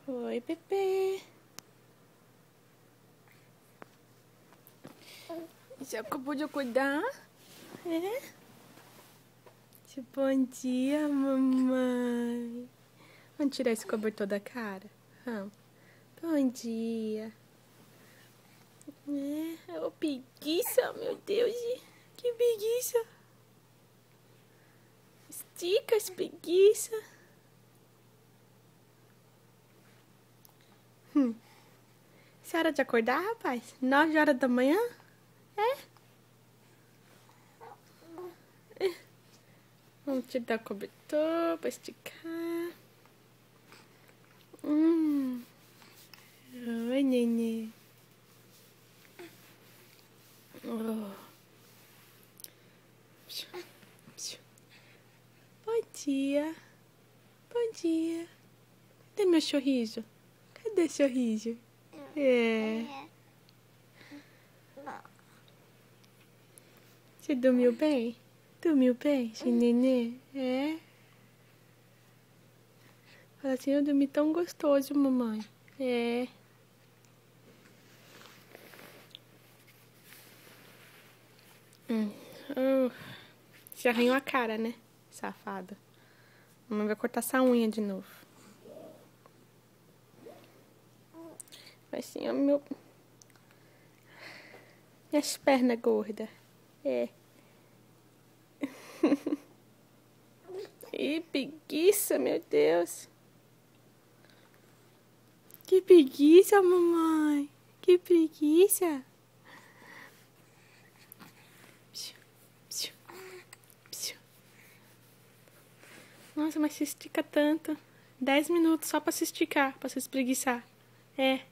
Oi, Pepe. Já acabou de acordar? É? Bom dia, mamãe. Vamos tirar esse cobertor da cara? Vamos. Bom dia. Ô, preguiça, meu Deus. Que preguiça. Estica as preguiça. Isso é hora de acordar, rapaz? 9 horas da manhã? Vamos tirar o cobertor pra esticar. Oi, nenê. Oh. Bom dia. Bom dia. Cadê meu sorriso? Cadê sorriso? Você dormiu bem? Dormiu bem, esse nenê? Fala assim, eu dormi tão gostoso, mamãe. Você arranhou a cara, né? Safada. Mamãe vai cortar essa unha de novo. Vai assim, ó, minhas pernas gordas. Ih, preguiça, meu Deus. Que preguiça, mamãe. Que preguiça. Nossa, mas se estica tanto. 10 minutos só pra se esticar, pra se espreguiçar. É.